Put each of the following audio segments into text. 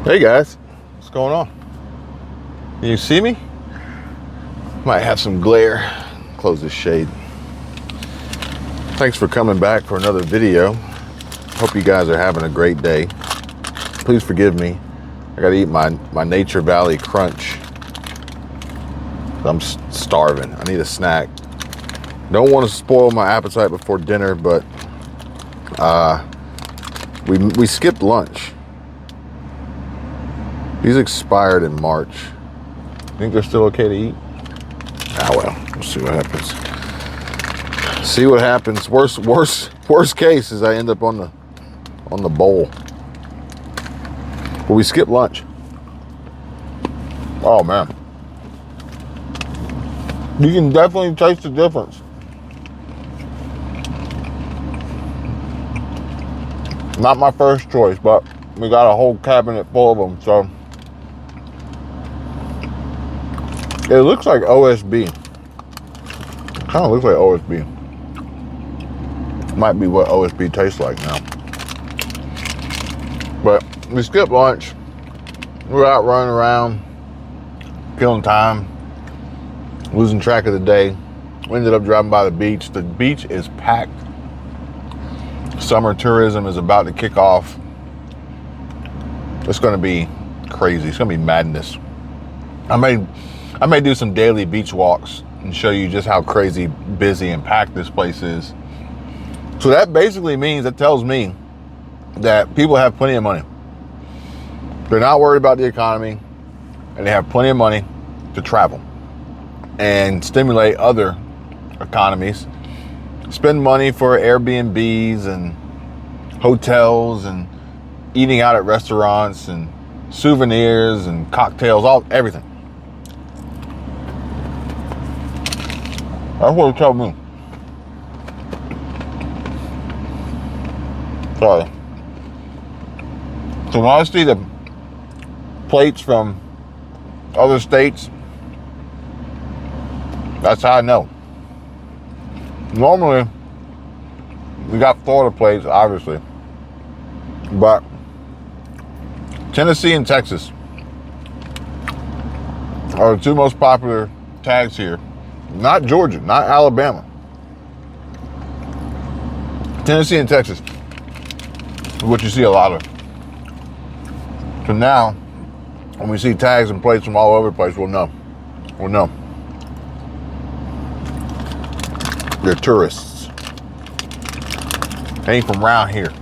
Hey guys, what's going on? Can you see me? Might have some glare. Close this shade. Thanks for coming back for another video. Hope you guys are having a great day. Please forgive me. I gotta eat my Nature Valley Crunch. I'm starving. I need a snack. Don't want to spoil my appetite before dinner, but we skipped lunch. These expired in March. Think they're still okay to eat? Ah well, we'll see what happens. See what happens. Worst case is I end up on the bowl. But we skipped lunch. Oh man. You can definitely taste the difference. Not my first choice, but we got a whole cabinet full of them, so. It looks like OSB. Kind of looks like OSB. Might be what OSB tastes like now. But we skipped lunch. We're out running around, killing time, losing track of the day. We ended up driving by the beach. The beach is packed. Summer tourism is about to kick off. It's going to be crazy. It's going to be madness. I may do some daily beach walks and show you just how crazy busy and packed this place is. So that basically means, that tells me that people have plenty of money. They're not worried about the economy, and they have plenty of money to travel and stimulate other economies. Spend money for Airbnbs and hotels and eating out at restaurants and souvenirs and cocktails, everything. That's what it tells me. Sorry. So when I see the plates from other states, that's how I know. Normally, we got Florida plates, obviously. But Tennessee and Texas are the two most popular tags here. Not Georgia, not Alabama. Tennessee and Texas is what you see a lot of. So now, when we see tags and plates from all over the place, we'll know. We'll know. They're tourists. They ain't from around here.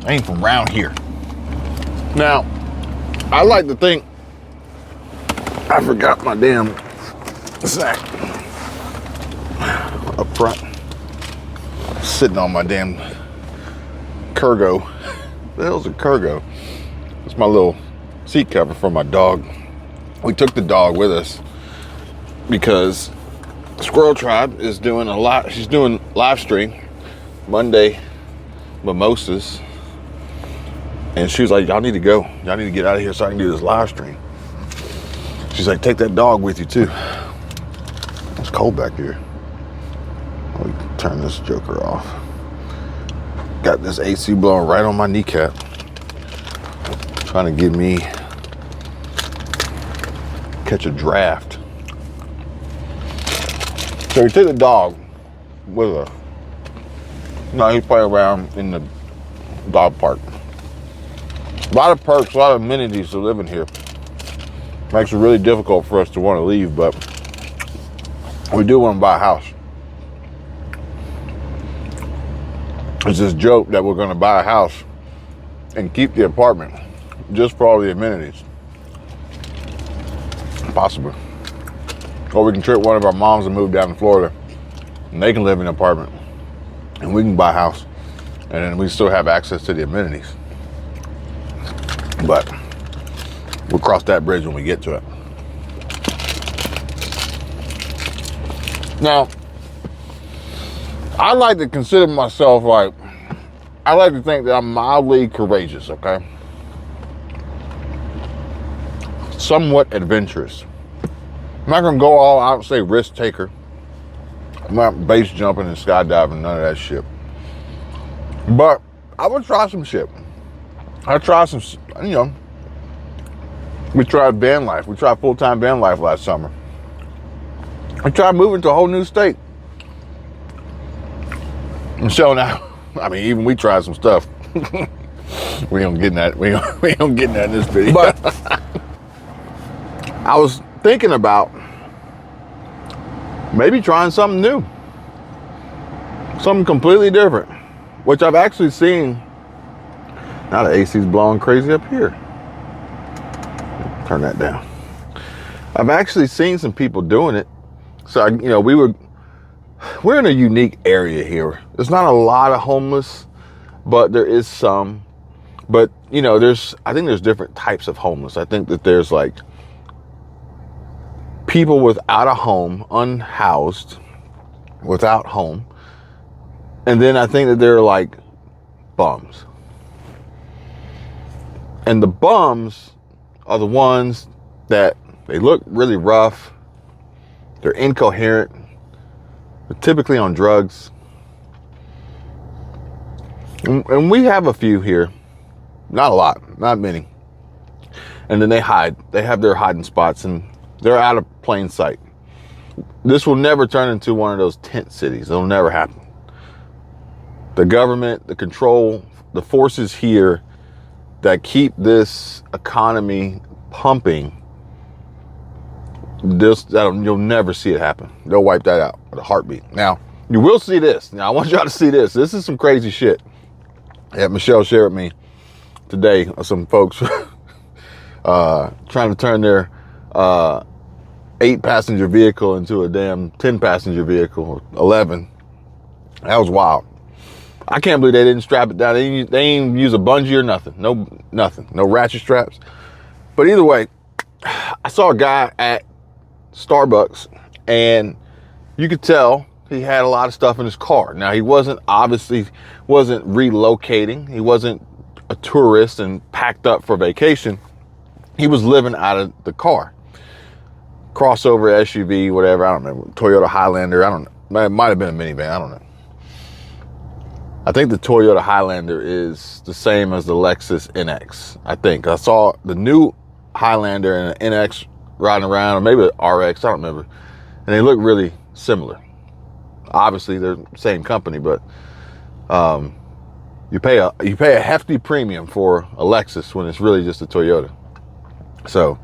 They ain't from around here. Now, I like to think, I forgot my damn snack up front. Sitting on my damn Kurgo. The hell's a Kurgo? It's my little seat cover for my dog. We took the dog with us because Squirrel Tribe is doing she's doing live stream Monday mimosas, and she was like, y'all need to go, y'all need to get out of here so I can do this live stream. She's like, take that dog with you too. It's cold back here. Let me turn this joker off. Got this AC blowing right on my kneecap, trying to get me catch a draft. So we took the dog with her. No, he's playing around in the dog park. A lot of perks, a lot of amenities to living here. Makes it really difficult for us to want to leave, but we do want to buy a house. It's this joke that we're going to buy a house and keep the apartment just for all the amenities. Possible. Or we can trick one of our moms and move down to Florida, and they can live in an apartment, and we can buy a house, and then we still have access to the amenities. But we'll cross that bridge when we get to it. Now, I like to consider myself I like to think that I'm mildly courageous, okay? Somewhat adventurous. I'm not gonna go all out and say risk taker. I'm not base jumping and skydiving, none of that shit. But I would try some shit. I'd try some, We tried van life. We tried full-time van life last summer. We tried moving to a whole new state. And so now, I mean, even we tried some stuff. We don't get that. We don't get that in this video. But I was thinking about maybe trying something new, something completely different, which I've actually seen. Now the AC's blowing crazy up here. Turn that down. I've actually seen some people doing it. So, you know, we're in a unique area here. There's not a lot of homeless, but there is some. But, you know, I think there's different types of homeless. I think that there's like people without a home, unhoused, without home. And then I think that they're like bums. And the bums are the ones that they look really rough. They're incoherent. They're typically on drugs. And we have a few here. Not a lot, not many. And then they hide. They have their hiding spots and they're out of plain sight. This will never turn into one of those tent cities. It'll never happen. The government, the control, the forces here that keep this economy pumping, you'll never see it happen. They'll wipe that out with a heartbeat. Now, you will see this. Now, I want y'all to see this. This is some crazy shit that Michelle shared with me today. Some folks trying to turn their 8-passenger vehicle into a damn 10-passenger vehicle, 11. That was wild. I can't believe they didn't strap it down. They didn't use a bungee or nothing. Nothing. No ratchet straps. But either way, I saw a guy at Starbucks and you could tell he had a lot of stuff in his car. Now, he obviously wasn't relocating. He wasn't a tourist and packed up for vacation. He was living out of the car. Crossover, SUV, whatever. I don't remember. Toyota Highlander. I don't know. It might have been a minivan. I don't know. I think the Toyota Highlander is the same as the Lexus NX. I think. I saw the new Highlander and an NX riding around, or maybe the RX. I don't remember. And they look really similar. Obviously, they're the same company, but you pay a hefty premium for a Lexus when it's really just a Toyota. So,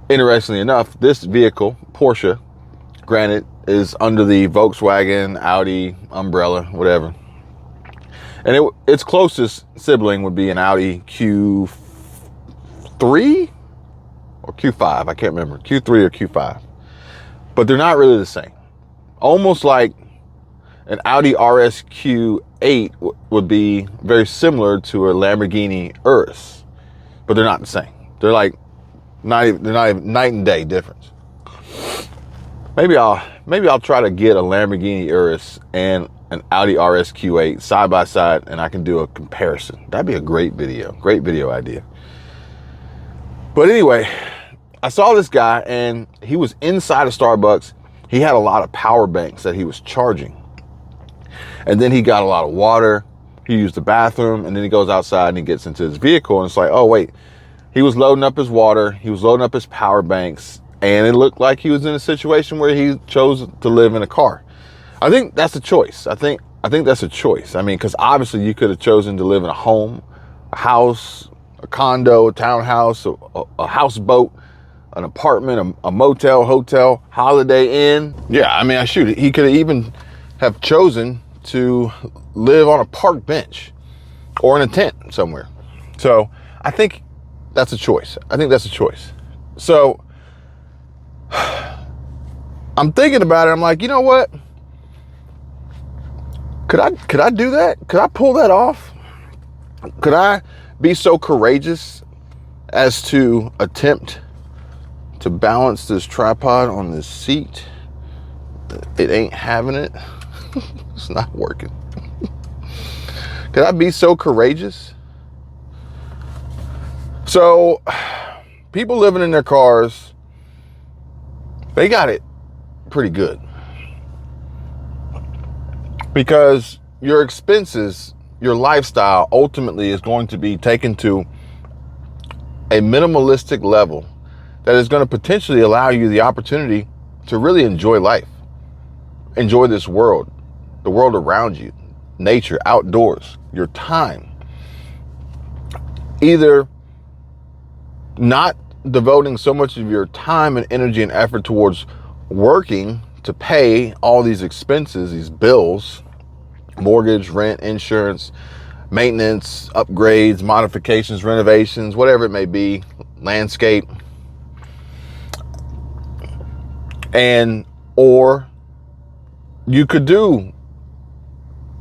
interestingly enough, this vehicle, Porsche, granted, is under the Volkswagen, Audi umbrella, whatever. And its closest sibling would be an Audi Q3 or Q5. I can't remember. Q3 or Q5. But they're not really the same. Almost like an Audi RSQ8 would be very similar to a Lamborghini Urus. But they're not the same. They're like they're not even night and day difference. Maybe I'll try to get a Lamborghini Urus and an Audi RSQ8 side by side, and I can do a comparison. That'd be a great video idea. But anyway, I saw this guy and he was inside of Starbucks. He had a lot of power banks that he was charging. And then he got a lot of water. He used the bathroom, and then he goes outside and he gets into his vehicle, and it's like, oh wait, he was loading up his water. He was loading up his power banks, and it looked like he was in a situation where he chose to live in a car. I think that's a choice. I think that's a choice. I mean, because obviously you could have chosen to live in a home, a house, a condo, a townhouse, a houseboat, an apartment, a motel, hotel, Holiday Inn. Yeah, I mean, he could have even have chosen to live on a park bench or in a tent somewhere. So I think that's a choice. So I'm thinking about it. I'm like, you know what? Could I do that? Could I pull that off? Could I be so courageous as to attempt to balance this tripod on this seat? It ain't having it. It's not working. Could I be so courageous? So, people living in their cars, they got it pretty good. Because your expenses, your lifestyle ultimately is going to be taken to a minimalistic level that is going to potentially allow you the opportunity to really enjoy life, enjoy this world, the world around you, nature, outdoors, your time. Either not devoting so much of your time and energy and effort towards working to pay all these expenses, these bills, mortgage, rent, insurance, maintenance, upgrades, modifications, renovations, whatever it may be, landscape, or you could do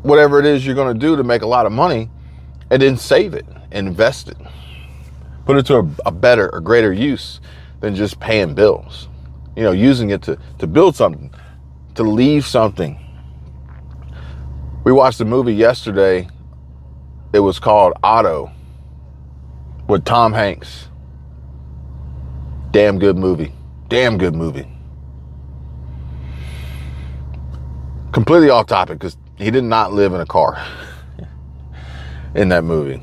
whatever it is you're going to do to make a lot of money and then save it, invest it, put it to a better or greater use than just paying bills. You know, using it to build something, to leave something. We watched a movie yesterday. It was called Otto with Tom Hanks. Damn good movie. Damn good movie. Completely off topic because he did not live in a car in that movie.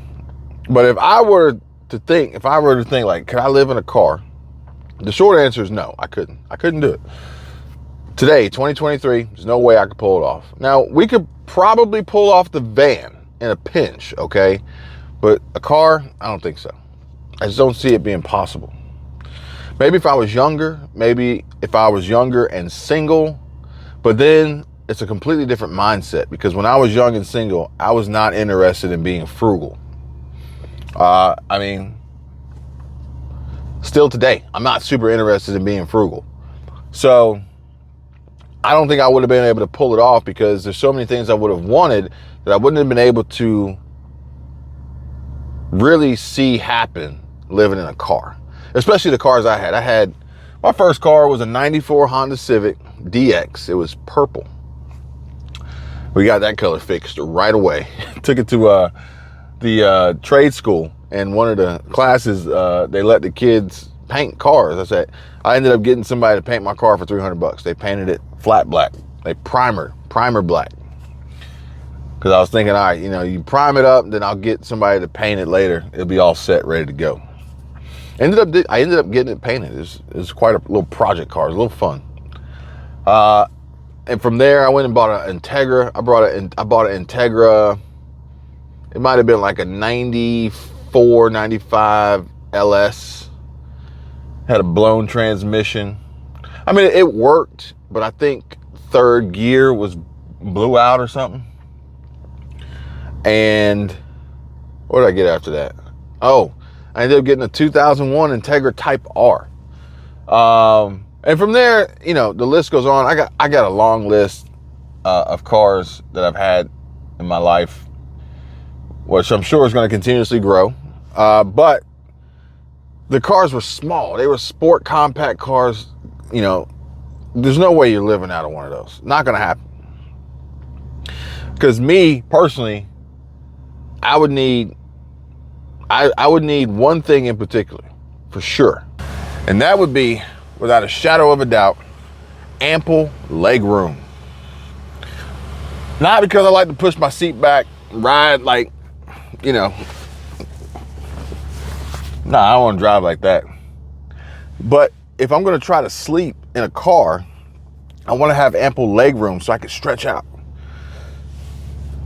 But if I were to think like, could I live in a car? The short answer is no, I couldn't. I couldn't do it. Today, 2023, there's no way I could pull it off. Now, we could probably pull off the van in a pinch, okay? But a car, I don't think so. I just don't see it being possible. Maybe if I was younger and single, but then it's a completely different mindset because when I was young and single, I was not interested in being frugal. Still today, I'm not super interested in being frugal. So I don't think I would have been able to pull it off because there's so many things I would have wanted that I wouldn't have been able to really see happen living in a car, especially the cars I had. My first car was a 94 Honda Civic DX. It was purple. We got that color fixed right away. Took it to the trade school, and one of the classes, they let the kids paint cars. I ended up getting somebody to paint my car for $300. They painted it flat black. They primer black. Because I was thinking, all right, you prime it up, then I'll get somebody to paint it later. It'll be all set, ready to go. I ended up getting it painted. It was quite a little project car. It was a little fun. And from there, I went and bought an Integra. I bought an Integra. It might have been like a 94, 95 LS. Had a blown transmission. I mean, it worked, but I think third gear blew out or something. And what did I get after that? Oh, I ended up getting a 2001 Integra Type R. And from there, the list goes on. I got a long list of cars that I've had in my life, which I'm sure is going to continuously grow. But the cars were small. They were sport compact cars. There's no way you're living out of one of those. Not going to happen. Because me, personally, I would need one thing in particular, for sure. And that would be, without a shadow of a doubt, ample leg room. Not because I like to push my seat back, ride like, Nah, I don't want to drive like that. But if I'm going to try to sleep in a car, I want to have ample leg room so I can stretch out.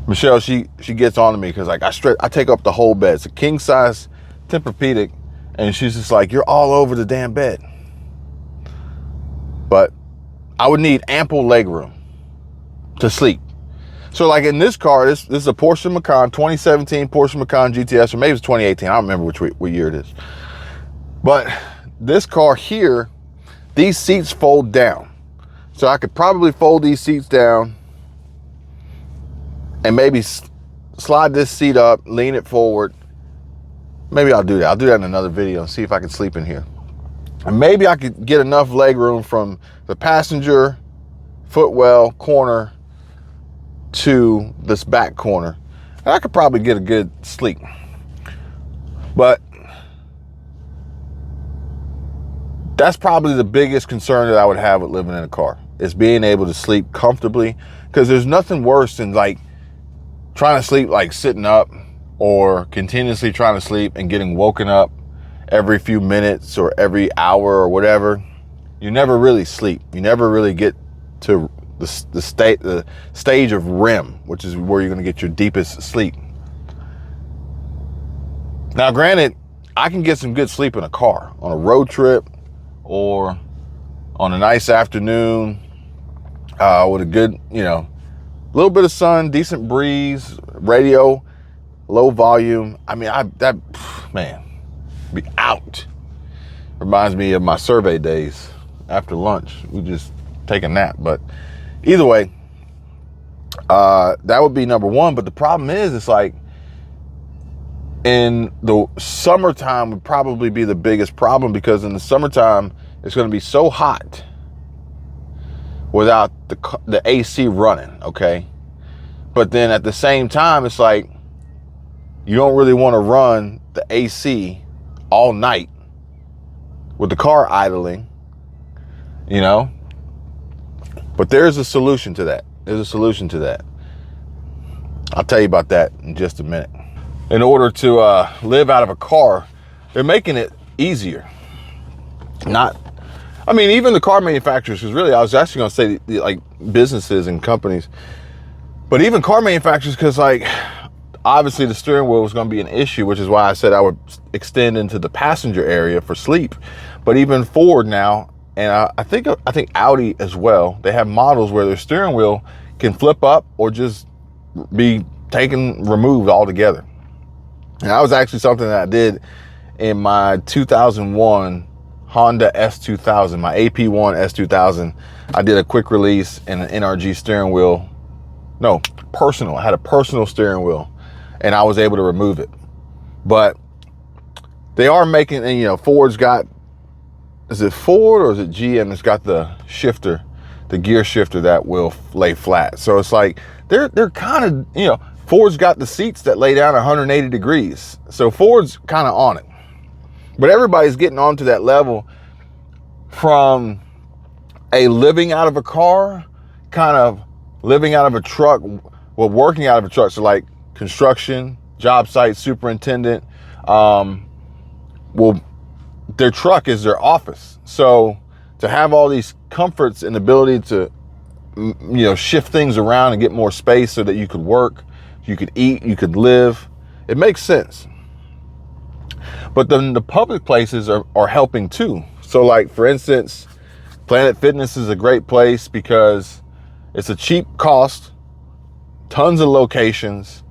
Michelle, she gets on to me because I take up the whole bed. It's a king size Tempur-Pedic, and she's just like, you're all over the damn bed. But I would need ample leg room to sleep. So like in this car, this is a Porsche Macan, 2017 Porsche Macan GTS, or maybe it's 2018. I don't remember what year it is. But this car here, these seats fold down. So I could probably fold these seats down and maybe slide this seat up, lean it forward. Maybe I'll do that. I'll do that in another video and see if I can sleep in here. And maybe I could get enough leg room from the passenger footwell corner to this back corner. And I could probably get a good sleep. But that's probably the biggest concern that I would have with living in a car, is being able to sleep comfortably. Because there's nothing worse than like trying to sleep like sitting up, or continuously trying to sleep and getting woken up every few minutes or every hour or whatever, you never really sleep. You never really get to the stage of REM, which is where you're going to get your deepest sleep. Now, granted, I can get some good sleep in a car, on a road trip, or on a nice afternoon with a good, little bit of sun, decent breeze, radio, low volume. I mean, be out. Reminds me of my survey days after lunch. We just take a nap. But either way, that would be number one. But the problem is, it's like in the summertime would probably be the biggest problem, because in the summertime, it's going to be so hot without the AC running, okay? But then at the same time, it's like you don't really want to run the AC all night with the car idling, But there's a solution to that. I'll tell you about that in just a minute. In order to live out of a car, they're making it easier. Even the car manufacturers, because really I was actually going to say like businesses and companies, but even car manufacturers, because like obviously the steering wheel was going to be an issue, which is why I said I would extend into the passenger area for sleep. But even Ford now, and I think Audi as well, they have models where their steering wheel can flip up or just be removed altogether. And that was actually something that I did in my 2001 Honda S2000, my AP1 S2000. I did a quick release and an NRG steering wheel. No, personal. I had a personal steering wheel, and I was able to remove it. But they are making, and Ford's got, is it Ford or is it GM? It's got the shifter, the gear shifter that will lay flat. So it's like they're kind of, Ford's got the seats that lay down 180 degrees. So Ford's kind of on it. But everybody's getting onto that level from a living out of a car, kind of living out of a truck, working out of a truck. So like construction, job site superintendent, their truck is their office. So to have all these comforts and ability to, shift things around and get more space so that you could work, you could eat, you could live, it makes sense. But then the public places are helping too. So like, for instance, Planet Fitness is a great place because it's a cheap cost, tons of locations,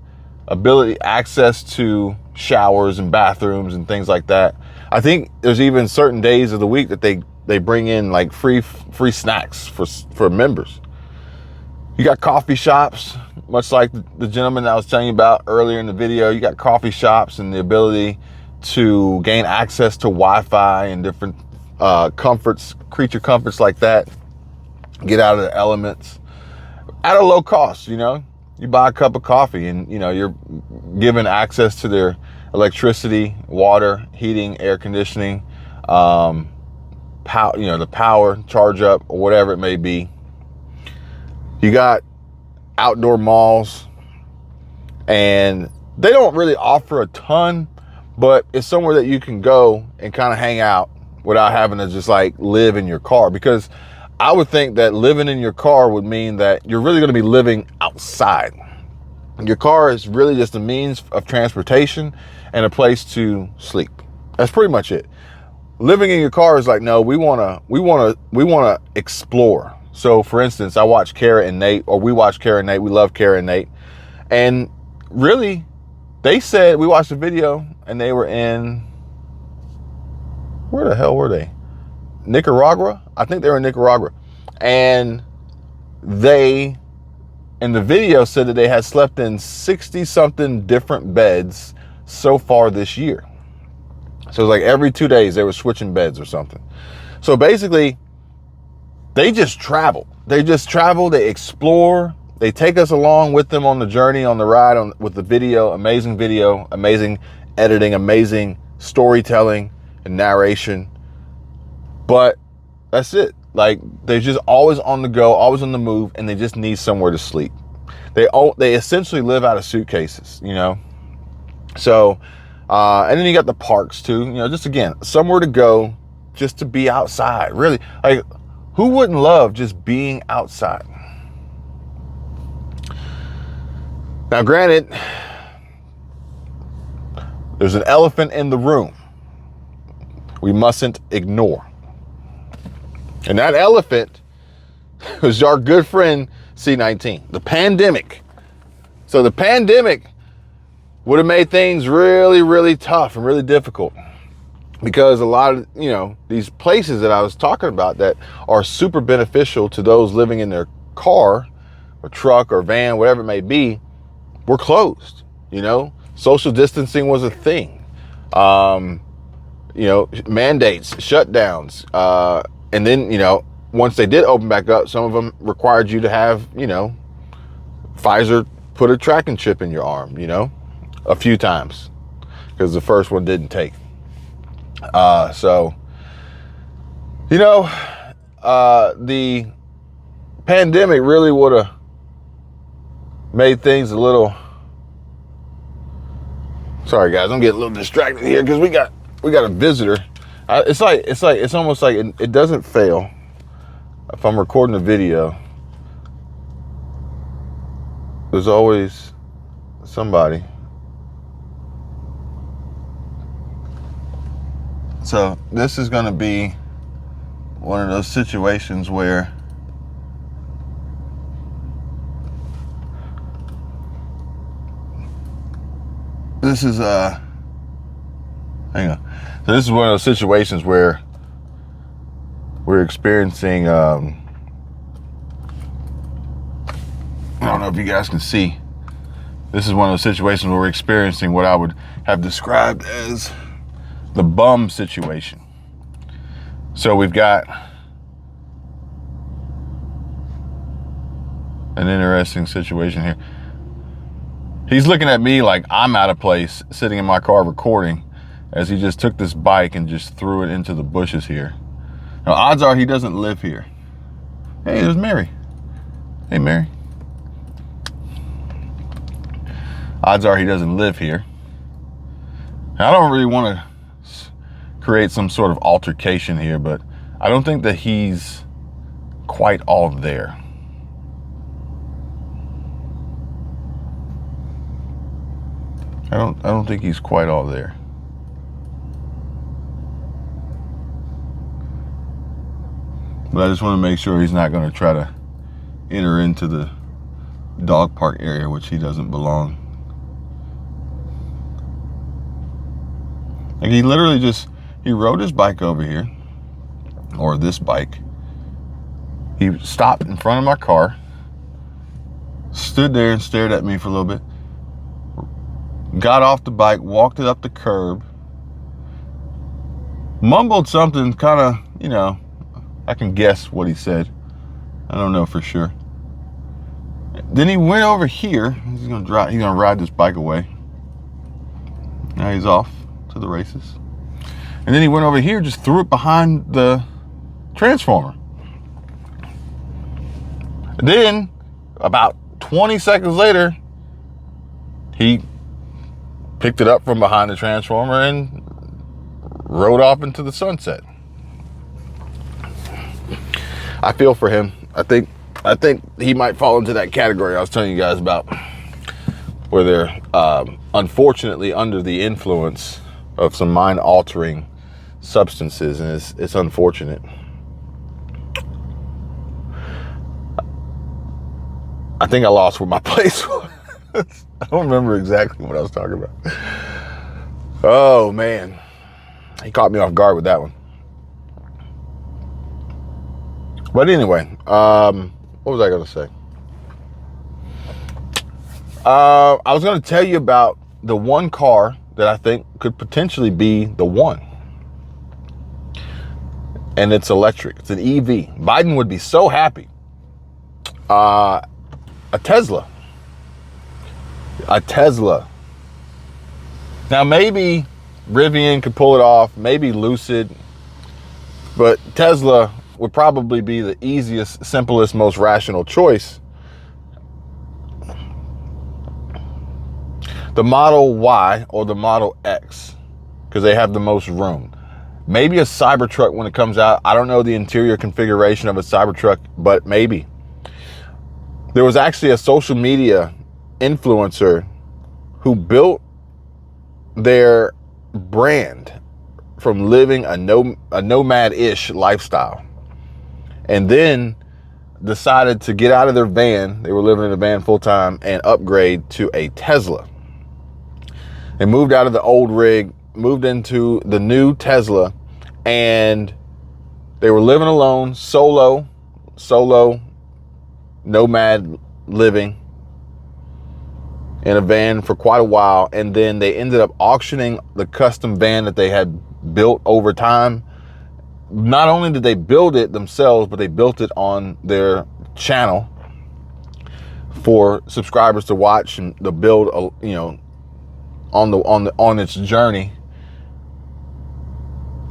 access to showers and bathrooms and things like that. I think there's even certain days of the week that they bring in like free snacks for members. You got coffee shops, much like the gentleman I was telling you about earlier in the video. You got coffee shops and the ability to gain access to Wi-Fi and different creature comforts like that. Get out of the elements at a low cost. You buy a cup of coffee and you're given access to their electricity, water, heating, air conditioning, the power, charge up, or whatever it may be. You got outdoor malls, and they don't really offer a ton, but it's somewhere that you can go and kind of hang out without having to just like live in your car. Because I would think that living in your car would mean that you're really going to be living outside. Your car is really just a means of transportation and a place to sleep. That's pretty much it. Living in your car is like, no, we want to explore. So for instance, I watch Kara and Nate, or we watch Kara and Nate. We love Kara and Nate. And really, they said, we watched a video and they were in, where the hell were they? Nicaragua? I think they were in Nicaragua. And they, in the video, said that they had slept in 60 something different beds so far this year. So it was like every 2 days they were switching beds or something. So basically, they just travel. They explore. They take us along with them on the journey, on the ride, with the video, amazing editing, amazing storytelling and narration. But that's it. Like, they're just always on the go, always on the move, and they just need somewhere to sleep. They essentially live out of suitcases, So And then you got the parks too, you know, just again, somewhere to go, just to be outside. Really, like, who wouldn't love just being outside? Now, granted, there's an elephant in the room we mustn't ignore. And that elephant was our good friend C-19, the pandemic. So the pandemic would have made things really, really tough and really difficult, because a lot of, you know, these places that I was talking about that are super beneficial to those living in their car or truck or van, whatever it may be, were closed. You know, social distancing was a thing. You know, mandates, shutdowns. And then, you know, once they did open back up, some of them required you to have, you know, Pfizer put a tracking chip in your arm, you know, a few times, because the first one didn't take. So, you know, the pandemic really would have made things a little, sorry guys, I'm getting a little distracted here because we got a visitor. It's almost like it doesn't fail. If I'm recording a video, there's always somebody. So this is going to be one of those situations where this is hang on. So this is one of those situations where we're experiencing I don't know if you guys can see. This is one of those situations where we're experiencing what I would have described as the bum situation. So we've got an interesting situation here. He's looking at me like I'm out of place, sitting in my car recording, as he just took this bike and just threw it into the bushes here. Now, odds are he doesn't live here. Hey, there's Mary. Hey, Mary. Odds are he doesn't live here. Now, I don't really want to create some sort of altercation here, but I don't think that he's quite all there. I don't think he's quite all there. But I just want to make sure he's not going to try to enter into the dog park area, which he doesn't belong. Like, he literally he rode his bike over here, or this bike. He stopped in front of my car, stood there and stared at me for a little bit, got off the bike, walked it up the curb, mumbled something kind of, you know, I can guess what he said. I don't know for sure. Then he went over here. He's gonna ride this bike away. Now he's off to the races. And then he went over here, just threw it behind the transformer. Then, about 20 seconds later, he picked it up from behind the transformer and rode off into the sunset. I feel for him. I think he might fall into that category I was telling you guys about, where they're unfortunately under the influence of some mind-altering substances, and it's unfortunate. I think I lost where my place was. I don't remember exactly what I was talking about. Oh man, he caught me off guard with that one. But anyway, what was I going to say? I was going to tell you about the one car that I think could potentially be the one. And it's electric. It's an EV. Biden would be so happy. A Tesla. A Tesla. Now, maybe Rivian could pull it off. Maybe Lucid. But Tesla would probably be the easiest, simplest, most rational choice. The Model Y or the Model X, because they have the most room. Maybe a Cybertruck when it comes out. I don't know the interior configuration of a Cybertruck, but maybe. There was actually a social media influencer who built their brand from living a nomad-ish lifestyle, and then decided to get out of their van. They were living in a van full time and upgrade to a Tesla. They moved out of the old rig, moved into the new Tesla, and they were living alone, solo nomad living in a van for quite a while. And then they ended up auctioning the custom van that they had built over time. Not only did they build it themselves, but they built it on their channel for subscribers to watch and the build, you know, on its journey.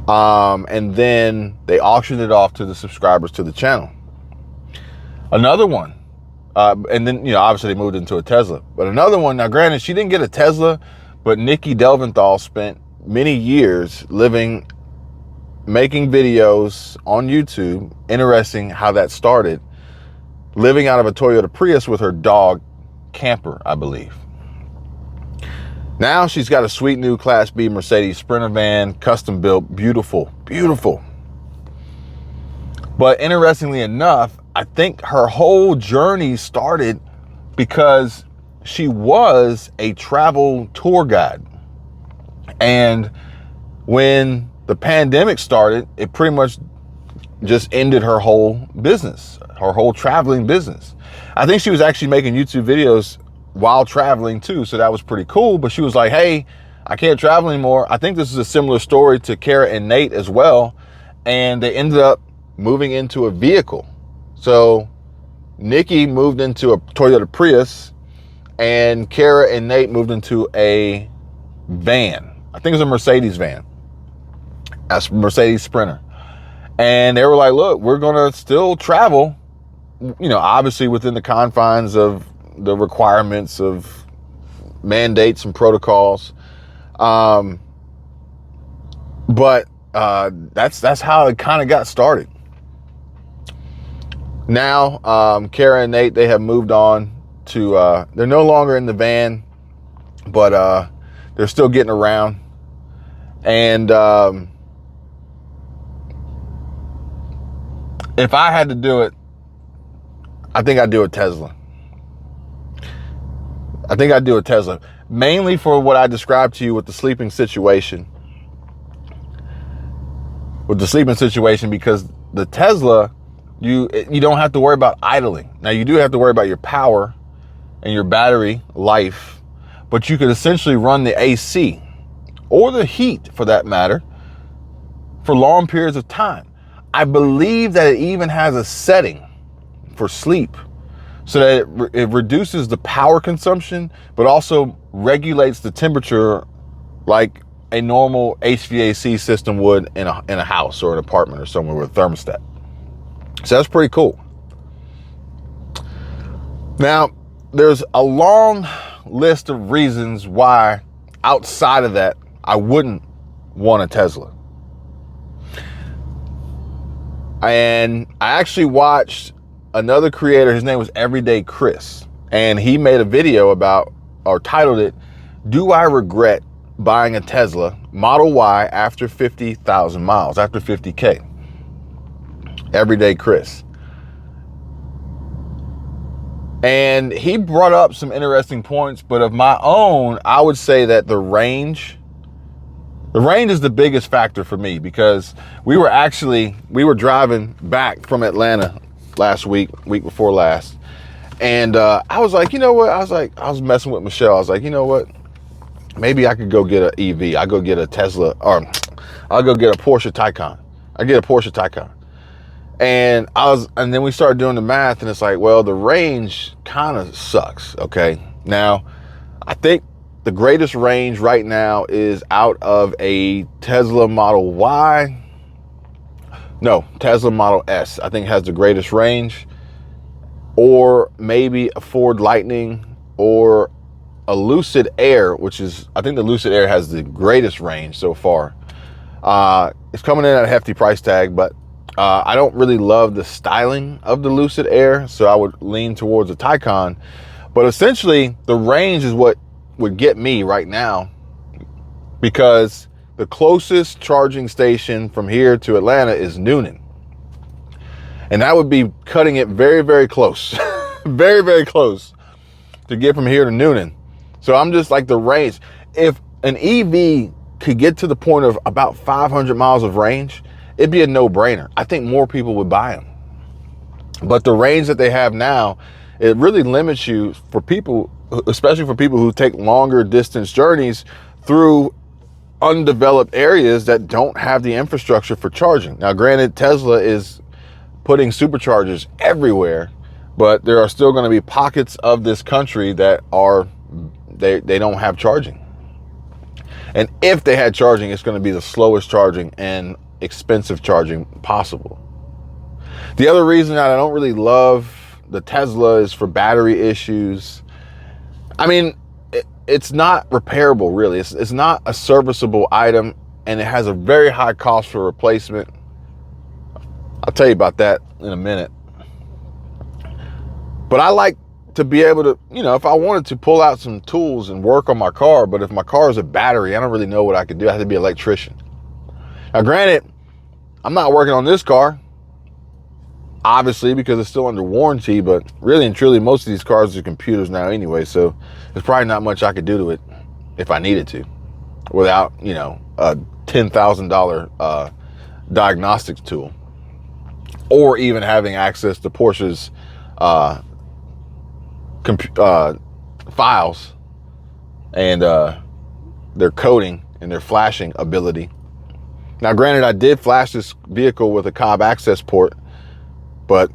And then they auctioned it off to the subscribers to the channel. Another one, and then, you know, obviously they moved into a Tesla. But another one, now granted, she didn't get a Tesla, but Nikki Delventhal spent many years making videos on YouTube. Interesting how that started. Living out of a Toyota Prius with her dog, Camper, I believe. Now she's got a sweet new Class B Mercedes Sprinter van, custom built, beautiful, beautiful. But interestingly enough, I think her whole journey started because she was a travel tour guide. And when the pandemic started, it pretty much just ended her whole business, her whole traveling business. I think she was actually making YouTube videos while traveling too, so that was pretty cool. But she was like, hey, I can't travel anymore. I think this is a similar story to Kara and Nate as well. And they ended up moving into a vehicle. So Nikki moved into a Toyota Prius and Kara and Nate moved into a van. I think it was a Mercedes van, a Mercedes Sprinter. And they were like, look, we're going to still travel, you know, obviously within the confines of the requirements of mandates and protocols. But that's how it kind of got started. Now, Kara and Nate, they have moved on to, they're no longer in the van, but they're still getting around. And if I had to do it, I think I'd do a Tesla. I think I'd do a Tesla, mainly for what I described to you with the sleeping situation. Because the Tesla, you don't have to worry about idling. Now, you do have to worry about your power and your battery life, but you could essentially run the AC or the heat, for that matter, for long periods of time. I believe that it even has a setting for sleep so that it reduces the power consumption, but also regulates the temperature like a normal HVAC system would in a house or an apartment or somewhere with a thermostat. So that's pretty cool. Now, there's a long list of reasons why, outside of that, I wouldn't want a Tesla. And I actually watched another creator, his name was Everyday Chris, and he made a video about, or titled it, "Do I Regret Buying a Tesla Model Y after 50,000 miles, after 50K? Everyday Chris. And he brought up some interesting points, but of my own, I would say that the range is the biggest factor for me, because we were driving back from Atlanta last week before last. And I was like, you know what? I was messing with Michelle. I was like, you know what? Maybe I could go get an EV. I go get a Tesla, or I'll go get a Porsche Taycan. I get a Porsche Taycan. And then we started doing the math, and it's like, well, the range kind of sucks. Okay. Now, I think the greatest range right now is out of a Tesla Model Y. No, Tesla Model S, I think, has the greatest range, or maybe a Ford Lightning or a Lucid Air, which is, I think the Lucid Air has the greatest range so far. It's coming in at a hefty price tag, but I don't really love the styling of the Lucid Air, so I would lean towards a Taycan. But essentially, the range is what would get me right now, because the closest charging station from here to Atlanta is Noonan. And that would be cutting it very, very close. Very, very close to get from here to Noonan. So I'm just like, the range. If an EV could get to the point of about 500 miles of range, it'd be a no-brainer. I think more people would buy them. But the range that they have now, it really limits you for people, especially for people who take longer distance journeys through undeveloped areas that don't have the infrastructure for charging. Now, granted, Tesla is putting superchargers everywhere, but there are still going to be pockets of this country that are, they don't have charging. And if they had charging, it's going to be the slowest charging and expensive charging possible. The other reason that I don't really love the Tesla is for battery issues. I mean, it's not repairable, really. It's not a serviceable item, and it has a very high cost for replacement. I'll tell you about that in a minute. But I like to be able to, if I wanted to pull out some tools and work on my car, but if my car is a battery, I don't really know what I could do. I have to be an electrician. Now, granted, I'm not working on this car, obviously, because it's still under warranty, but really and truly, most of these cars are computers now anyway, so there's probably not much I could do to it if I needed to without, a $10,000 diagnostics tool, or even having access to Porsche's files and their coding and their flashing ability. Now, granted, I did flash this vehicle with a Cobb access port, but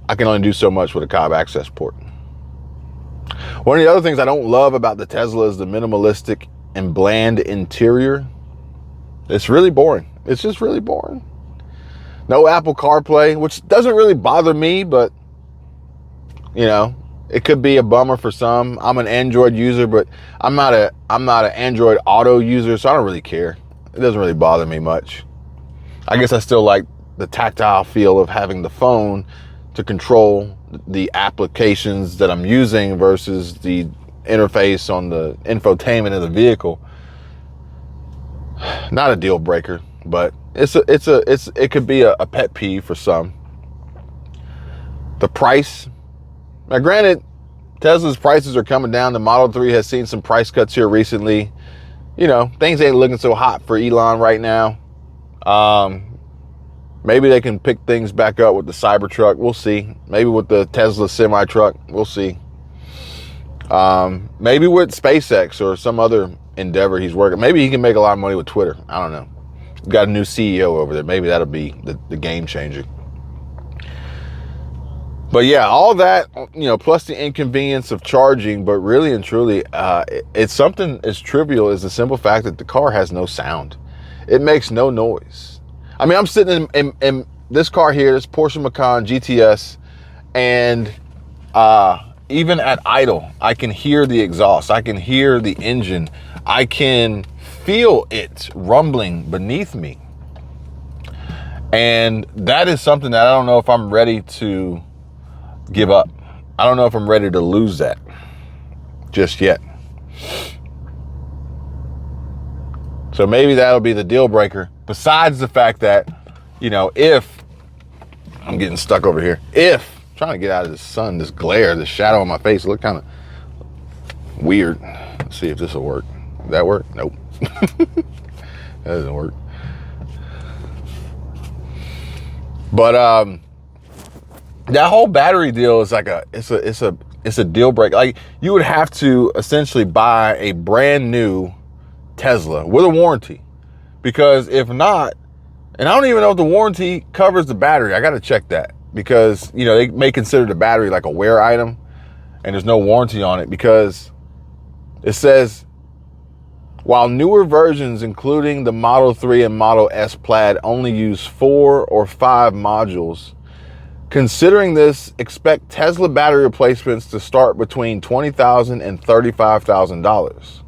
I can only do so much with a Cobb access port. One of the other things I don't love about the Tesla is the minimalistic and bland interior. It's really boring. It's just really boring. No Apple CarPlay, which doesn't really bother me, but it could be a bummer for some. I'm an Android user, but I'm not an Android Auto user, so I don't really care. It doesn't really bother me much. I guess I still like the tactile feel of having the phone to control the applications that I'm using versus the interface on the infotainment of the vehicle. Not a deal breaker, but it could be a pet peeve for some. The price. Now, granted, Tesla's prices are coming down. The Model 3 has seen some price cuts here recently. Things ain't looking so hot for Elon right now. Maybe they can pick things back up with the Cybertruck. We'll see. Maybe with the Tesla semi-truck. We'll see. Maybe with SpaceX or some other endeavor he's working. Maybe he can make a lot of money with Twitter. I don't know. Got a new CEO over there. Maybe that'll be the game changer. But yeah, all that, plus the inconvenience of charging, but really and truly, it's something as trivial as the simple fact that the car has no sound. It makes no noise. I mean, I'm sitting in this car here, this Porsche Macan GTS, and even at idle, I can hear the exhaust. I can hear the engine. I can feel it rumbling beneath me. And that is something that I don't know if I'm ready to give up. I don't know if I'm ready to lose that just yet. So maybe that'll be the deal breaker. Besides the fact that, if I'm getting stuck over here, I'm trying to get out of the sun, this glare, this shadow on my face, it look kind of weird. Let's see if this will work. Did that work? Nope. That doesn't work. But that whole battery deal is like it's a deal breaker. Like, you would have to essentially buy a brand new Tesla with a warranty, because if not, and I don't even know if the warranty covers the battery. I got to check that, because they may consider the battery like a wear item, and there's no warranty on it, because it says, while newer versions, including the Model 3 and Model S Plaid, only use 4 or 5 modules, Considering this, expect Tesla battery replacements to start between $20,000 and $35,000.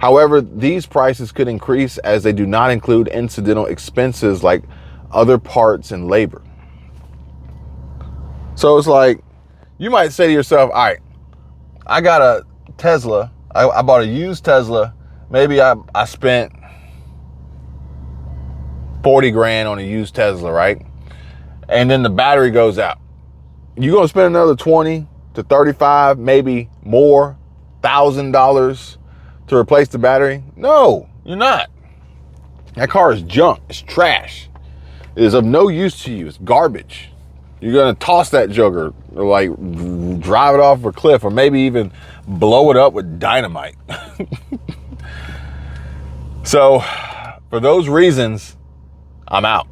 However, these prices could increase as they do not include incidental expenses like other parts and labor. So it's like, you might say to yourself, all right, I got a Tesla. I bought a used Tesla. Maybe I spent 40 grand on a used Tesla, right? And then the battery goes out. You're going to spend another 20 to 35, maybe more, $1,000 to replace the battery? No, you're not. That car is junk. It's trash. It is of no use to you. It's garbage. You're going to toss that joker or like drive it off a cliff or maybe even blow it up with dynamite. So for those reasons, I'm out.